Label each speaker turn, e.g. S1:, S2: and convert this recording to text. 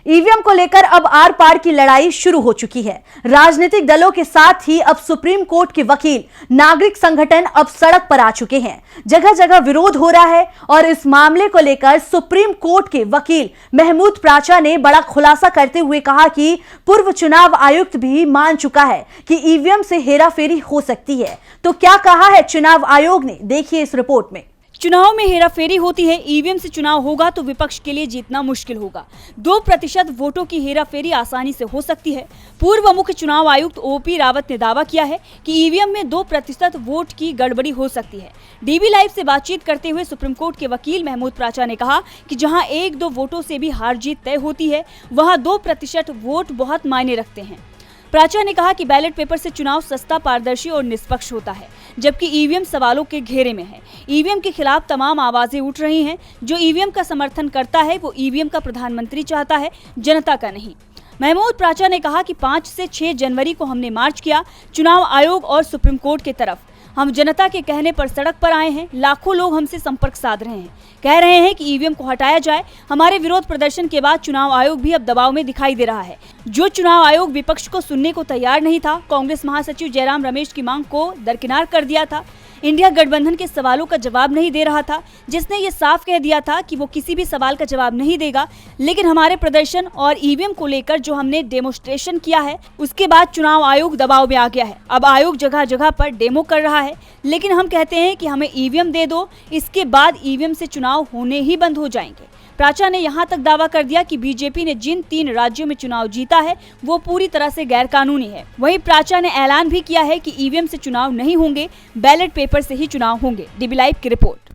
S1: EVM को लेकर अब आर पार की लड़ाई शुरू हो चुकी है। राजनीतिक दलों के साथ ही अब सुप्रीम कोर्ट के वकील, नागरिक संगठन अब सड़क पर आ चुके हैं। जगह जगह विरोध हो रहा है और इस मामले को लेकर सुप्रीम कोर्ट के वकील महमूद प्राचा ने बड़ा खुलासा करते हुए कहा कि पूर्व चुनाव आयुक्त भी मान चुका है कि ईवीएम से हेराफेरी हो सकती है। तो क्या कहा है चुनाव आयोग ने, देखिए इस रिपोर्ट में।
S2: चुनाव में हेराफेरी होती है, ईवीएम से चुनाव होगा तो विपक्ष के लिए जीतना मुश्किल होगा। 2% वोटों की हेराफेरी आसानी से हो सकती है। पूर्व मुख्य चुनाव आयुक्त ओपी रावत ने दावा किया है कि ईवीएम में 2% वोट की गड़बड़ी हो सकती है। डीबी लाइव से बातचीत करते हुए सुप्रीम कोर्ट के वकील महमूद प्राचा ने कहा कि जहां 1-2 वोटों से भी हार जीत तय होती है, वहां 2% वोट बहुत मायने रखते हैं। प्राचा ने कहा कि बैलेट पेपर से चुनाव सस्ता, पारदर्शी और निष्पक्ष होता है, जबकि ईवीएम सवालों के घेरे में है। ईवीएम के खिलाफ तमाम आवाजें उठ रही हैं। जो ईवीएम का समर्थन करता है वो ईवीएम का प्रधानमंत्री चाहता है, जनता का नहीं। महमूद प्राचा ने कहा कि 5 से 6 जनवरी को हमने मार्च किया चुनाव आयोग और सुप्रीम कोर्ट की तरफ। हम जनता के कहने पर सड़क पर आए हैं। लाखों लोग हमसे संपर्क साध रहे हैं, कह रहे हैं कि ईवीएम को हटाया जाए। हमारे विरोध प्रदर्शन के बाद चुनाव आयोग भी अब दबाव में दिखाई दे रहा है। जो चुनाव आयोग विपक्ष को सुनने को तैयार नहीं था, कांग्रेस महासचिव जयराम रमेश की मांग को दरकिनार कर दिया था, इंडिया गठबंधन के सवालों का जवाब नहीं दे रहा था, जिसने ये साफ कह दिया था कि वो किसी भी सवाल का जवाब नहीं देगा। लेकिन हमारे प्रदर्शन और ईवीएम को लेकर जो हमने डेमोन्स्ट्रेशन किया है, उसके बाद चुनाव आयोग दबाव में आ गया है। अब आयोग जगह जगह पर डेमो कर रहा है, लेकिन हम कहते हैं कि हमें ईवीएम दे दो, इसके बाद ईवीएम से चुनाव होने ही बंद हो जाएंगे। प्राचा ने यहां तक दावा कर दिया कि बीजेपी ने जिन 3 राज्यों में चुनाव जीता है वो पूरी तरह से गैरकानूनी है। वहीं प्राचा ने ऐलान भी किया है कि ईवीएम से चुनाव नहीं होंगे, बैलेट पेपर से ही चुनाव होंगे। डीबी लाइव की रिपोर्ट।